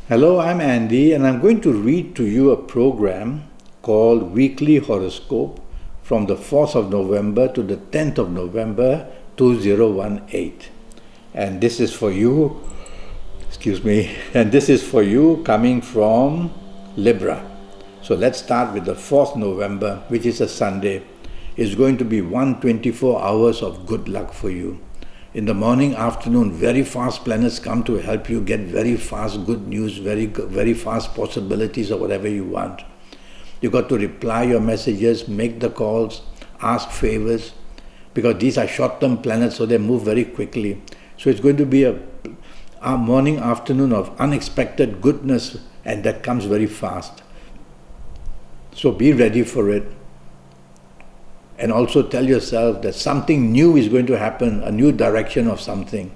Hello, I'm Andy, and I'm going to read to you a program called Weekly Horoscope from the 4th of November to the 10th of November 2018. And this is for you, and this is for you coming from Libra. So let's start with the 4th November, which is a Sunday. It's going to be 124 hours of good luck for you. In the morning, afternoon, very fast planets come to help you get very fast good news, very fast possibilities of whatever you want. You got to reply your messages, make the calls, ask favors, because these are short-term planets, so they move very quickly. So it's going to be a morning, afternoon of unexpected goodness, and that comes very fast. So be ready for it. And also tell yourself that something new is going to happen, a new direction of something.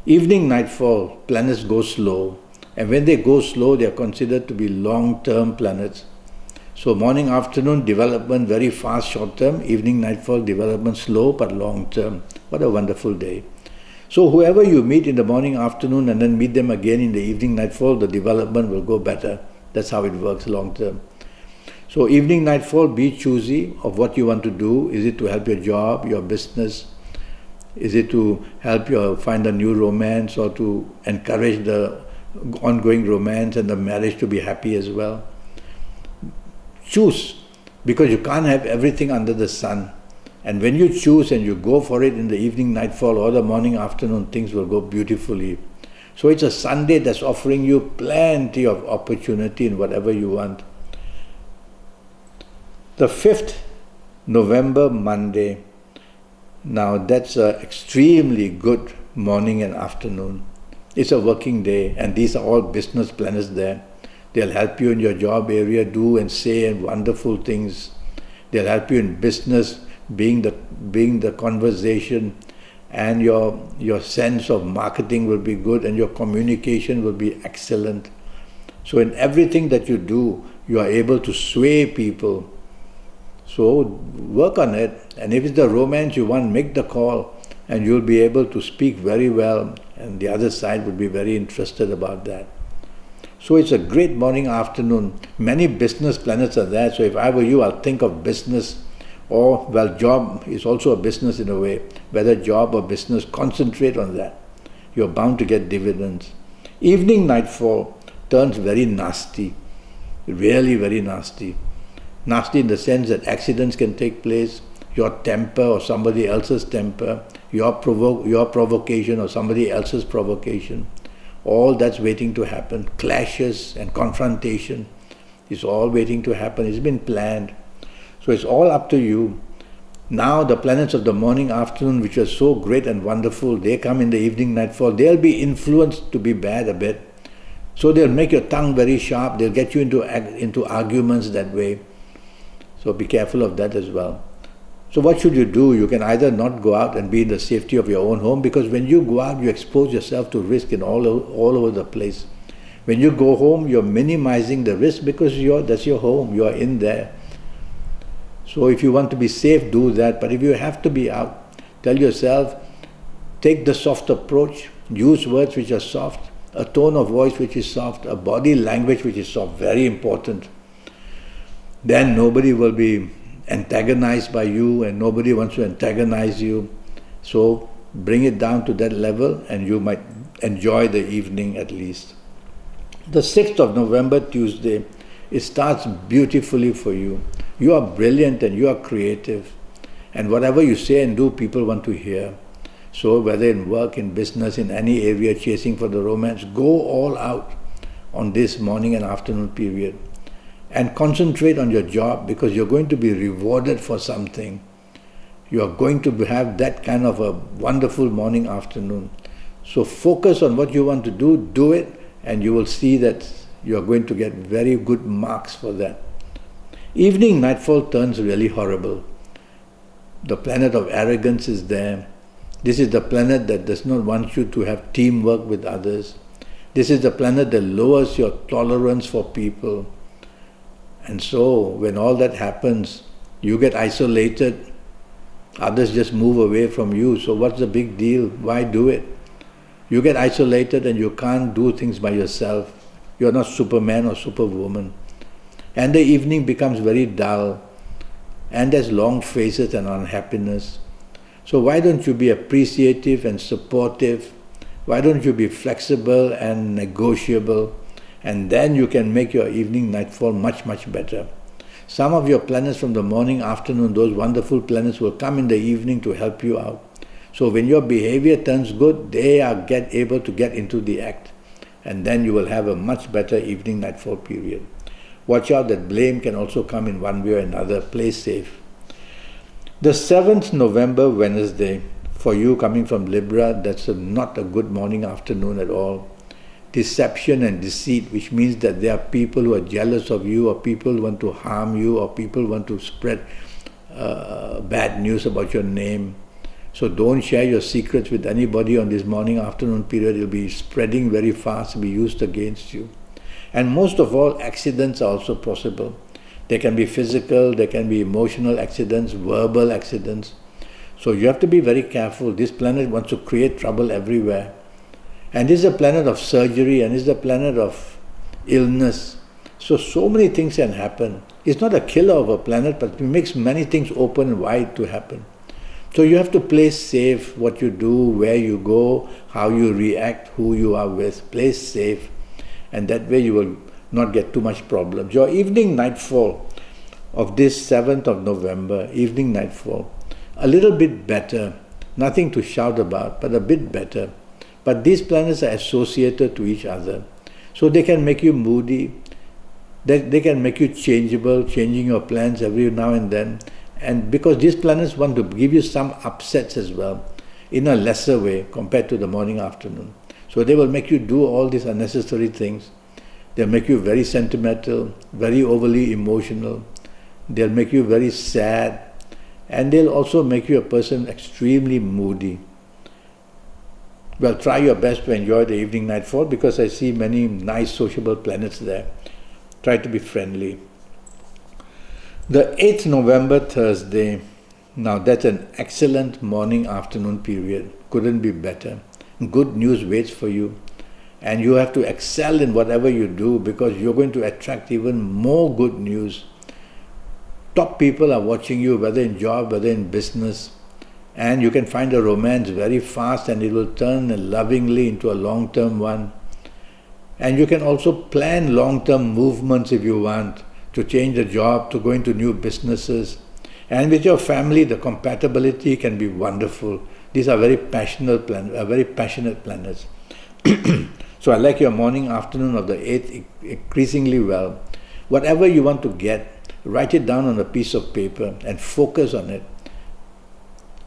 Evening, nightfall, planets go slow. And when they go slow, they are considered to be long-term planets. So morning, afternoon, development very fast, short-term. Evening, nightfall, development slow but long-term. What a wonderful day. So whoever you meet in the morning, afternoon, and then meet them again in the evening, nightfall, the development will go better. That's how it works long-term. So evening, nightfall, be choosy of what you want to do. Is it to help your job, your business? Is it to help you find a new romance or to encourage the ongoing romance and the marriage to be happy as well? Choose, because you can't have everything under the sun. And when you choose and you go for it in the evening, nightfall or the morning, afternoon, things will go beautifully. So it's a Sunday that's offering you plenty of opportunity in whatever you want. The 5th November, Monday. Now that's an extremely good morning and afternoon. It's a working day, and these are all business planets there. They'll help you in your job area, do and say and wonderful things. They'll help you in business, being the conversation, and your sense of marketing will be good, and your communication will be excellent. So in everything that you do, you are able to sway people. So work on it, and if it's the romance you want, make the call, and you'll be able to speak very well, and the other side would be very interested about that. So it's a great morning, afternoon. Many business planets are there, so if I were you, I'll think of business, job is also a business in a way. Whether job or business, concentrate on that. You're bound to get dividends. Evening, nightfall turns very nasty, really very nasty. Nasty in the sense that accidents can take place, your temper or somebody else's temper, your provocation or somebody else's provocation. All that's waiting to happen. Clashes and confrontation is all waiting to happen. It's been planned. So it's all up to you. Now the planets of the morning, afternoon, which are so great and wonderful, they come in the evening, nightfall. They'll be influenced to be bad a bit. So they'll make your tongue very sharp. They'll get you into arguments that way. So be careful of that as well. So what should you do? You can either not go out and be in the safety of your own home, because when you go out, you expose yourself to risk in all over the place. When you go home, you're minimizing the risk because that's your home. You are in there. So if you want to be safe, do that. But if you have to be out, tell yourself, take the soft approach, use words which are soft, a tone of voice which is soft, a body language which is soft, very important. Then nobody will be antagonized by you, and nobody wants to antagonize you. So bring it down to that level, and you might enjoy the evening at least. The 6th of November, Tuesday, it starts beautifully for you. You are brilliant and you are creative. And whatever you say and do, people want to hear. So whether in work, in business, in any area, chasing for the romance, go all out on this morning and afternoon period. And concentrate on your job, because you're going to be rewarded for something. You are going to have that kind of a wonderful morning, afternoon. So focus on what you want to do it, and you will see that you are going to get very good marks for that. Evening, nightfall turns really horrible. The planet of arrogance is there. This is the planet that does not want you to have teamwork with others. This is the planet that lowers your tolerance for people. And so, when all that happens, you get isolated, others just move away from you. So what's the big deal? Why do it? You get isolated and you can't do things by yourself. You're not Superman or Superwoman. And the evening becomes very dull, and there's long faces and unhappiness. So why don't you be appreciative and supportive? Why don't you be flexible and negotiable? And then you can make your evening nightfall much, much better. Some of your planets from the morning, afternoon, those wonderful planets will come in the evening to help you out. So when your behavior turns good, they are able to get into the act. And then you will have a much better evening nightfall period. Watch out that blame can also come in one way or another. Play safe. The 7th November, Wednesday, for you coming from Libra, that's not a good morning, afternoon at all. Deception and deceit, which means that there are people who are jealous of you, or people who want to harm you, or people want to spread bad news about your name. So don't share your secrets with anybody on this morning, afternoon period. It will be spreading very fast, it will be used against you. And most of all, accidents are also possible. They can be physical, they can be emotional accidents, verbal accidents. So you have to be very careful. This planet wants to create trouble everywhere. And this is a planet of surgery, and this is a planet of illness. So many things can happen. It's not a killer of a planet, but it makes many things open wide to happen. So you have to play safe what you do, where you go, how you react, who you are with. Play safe, and that way you will not get too much problems. Your evening nightfall of this 7th of November, evening nightfall, a little bit better. Nothing to shout about, but a bit better. But these planets are associated to each other. So they can make you moody, they can make you changeable, changing your plans every now and then. And because these planets want to give you some upsets as well, in a lesser way compared to the morning, afternoon. So they will make you do all these unnecessary things. They'll make you very sentimental, very overly emotional. They'll make you very sad. And they'll also make you a person extremely moody. Well, try your best to enjoy the evening nightfall, because I see many nice sociable planets there. Try to be friendly. The 8th November, Thursday, now that's an excellent morning, afternoon period. Couldn't be better. Good news waits for you. And you have to excel in whatever you do, because you're going to attract even more good news. Top people are watching you, whether in job, whether in business. And you can find a romance very fast, and it will turn lovingly into a long-term one. And you can also plan long-term movements if you want, to change the job, to go into new businesses. And with your family, the compatibility can be wonderful. These are very passionate planets. So I like your morning, afternoon of the 8th increasingly well. Whatever you want to get, write it down on a piece of paper and focus on it,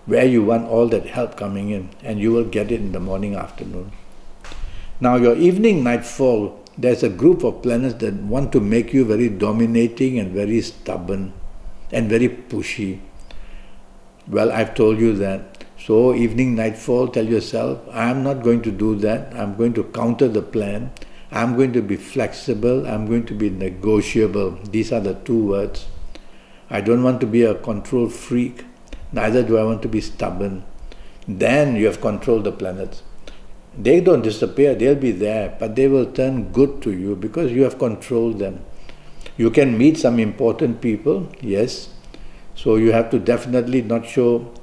where you want all that help coming in, and you will get it in the morning, afternoon. Now your evening nightfall, there's a group of planets that want to make you very dominating and very stubborn and very pushy. Well, I've told you that. So evening nightfall, tell yourself, I'm not going to do that. I'm going to counter the plan. I'm going to be flexible. I'm going to be negotiable. These are the two words. I don't want to be a control freak. Neither do I want to be stubborn. Then you have controlled the planets. They don't disappear, they'll be there, but they will turn good to you because you have controlled them. You can meet some important people, yes. So you have to definitely not show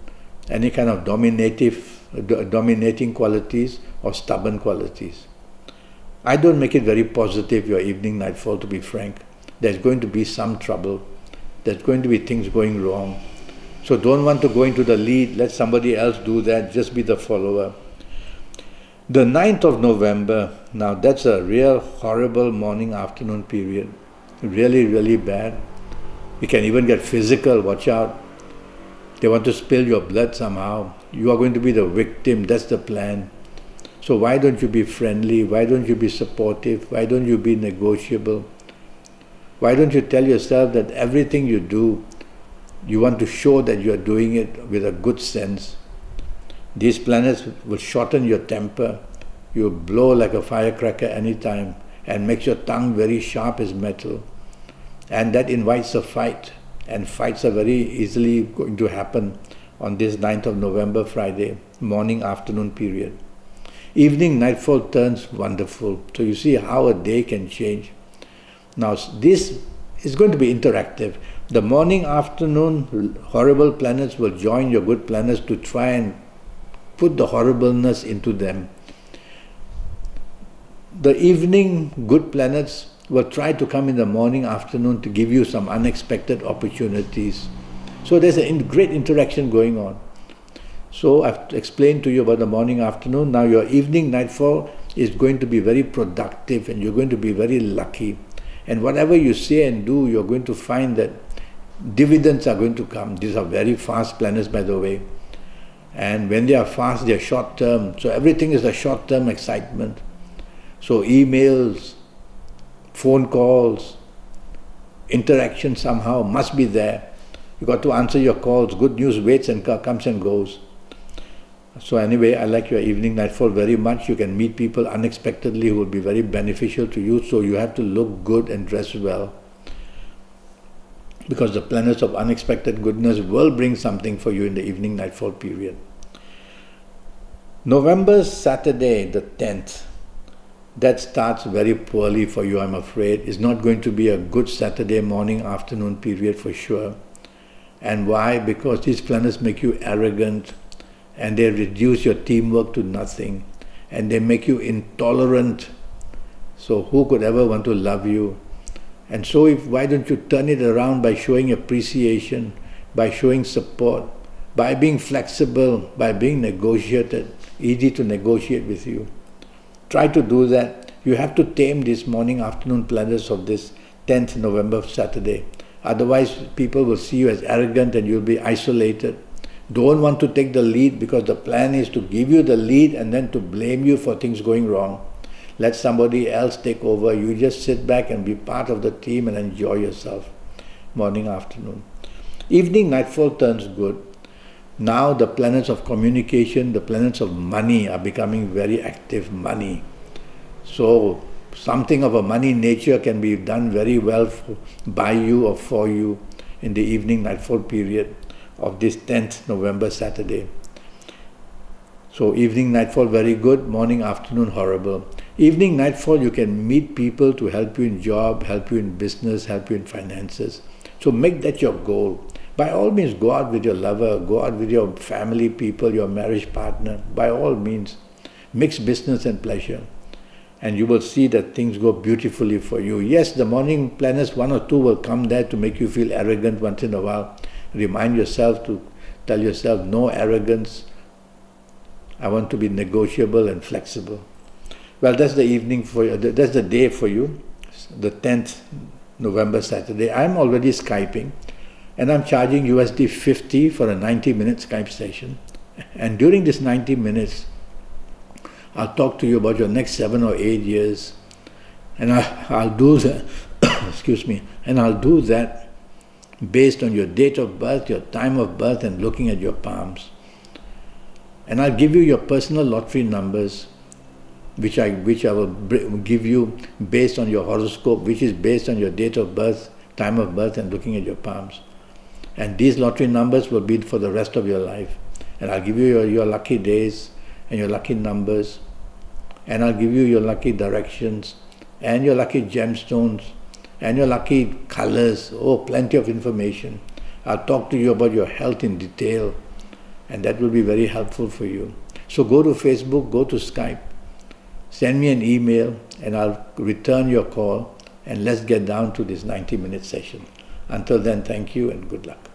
any kind of dominating qualities or stubborn qualities. I don't make it very positive, your evening nightfall, to be frank. There's going to be some trouble. There's going to be things going wrong. So don't want to go into the lead, let somebody else do that, just be the follower. The 9th of November, now that's a real horrible morning, afternoon period. Really, really bad. You can even get physical, watch out. They want to spill your blood somehow. You are going to be the victim, that's the plan. So why don't you be friendly? Why don't you be supportive? Why don't you be negotiable? Why don't you tell yourself that everything you do, you want to show that you are doing it with a good sense? These planets will shorten your temper. You blow like a firecracker anytime and makes your tongue very sharp as metal. And that invites a fight. And fights are very easily going to happen on this 9th of November, Friday, morning, afternoon period. Evening nightfall turns wonderful. So you see how a day can change. Now this is going to be interactive. The morning, afternoon, horrible planets will join your good planets to try and put the horribleness into them. The evening good planets will try to come in the morning, afternoon to give you some unexpected opportunities. So there's a great interaction going on. So I've explained to you about the morning, afternoon. Now your evening nightfall is going to be very productive and you're going to be very lucky. And whatever you say and do, you're going to find that dividends are going to come. These are very fast planets, by the way. And when they are fast, they are short-term. So everything is a short-term excitement. So emails, phone calls, interaction somehow must be there. You got to answer your calls. Good news waits and comes and goes. So anyway, I like your evening nightfall very much. You can meet people unexpectedly who will be very beneficial to you. So you have to look good and dress well, because the planets of unexpected goodness will bring something for you in the evening nightfall period. November Saturday, the 10th, that starts very poorly for you, I'm afraid. It's not going to be a good Saturday morning, afternoon period for sure. And why? Because these planets make you arrogant and they reduce your teamwork to nothing and they make you intolerant. So who could ever want to love you? And so why don't you turn it around by showing appreciation, by showing support, by being flexible, by being negotiated, easy to negotiate with you. Try to do that. You have to tame these morning, afternoon planets of this 10th November Saturday. Otherwise, people will see you as arrogant and you'll be isolated. Don't want to take the lead, because the plan is to give you the lead and then to blame you for things going wrong. Let somebody else take over. You just sit back and be part of the team and enjoy yourself. Morning, afternoon. Evening, nightfall turns good. Now the planets of communication, the planets of money are becoming very active. Money. So something of a money nature can be done very well by you or for you in the evening, nightfall period of this 10th November Saturday. So evening, nightfall very good, morning, afternoon horrible. Evening, nightfall you can meet people to help you in job, help you in business, help you in finances. So make that your goal. By all means, go out with your lover, go out with your family people, your marriage partner. By all means, mix business and pleasure. And you will see that things go beautifully for you. Yes, the morning planets, one or two will come there to make you feel arrogant once in a while. Remind yourself to tell yourself, no arrogance. I want to be negotiable and flexible. Well, that's the evening for you. That's the day for you, the 10th November Saturday. I'm already Skyping, and I'm charging USD 50 for a 90-minute Skype session. And during this 90 minutes, I'll talk to you about your next 7 or 8 years, and I'll do that. Excuse me. And I'll do that based on your date of birth, your time of birth, and looking at your palms. And I'll give you your personal lottery numbers, which I will give you based on your horoscope, which is based on your date of birth, time of birth, and looking at your palms. And these lottery numbers will be for the rest of your life. And I'll give you your lucky days and your lucky numbers. And I'll give you your lucky directions and your lucky gemstones and your lucky colors. Oh, plenty of information. I'll talk to you about your health in detail, and that will be very helpful for you. So go to Facebook, go to Skype, send me an email, and I'll return your call, and let's get down to this 90-minute session. Until then, thank you and good luck.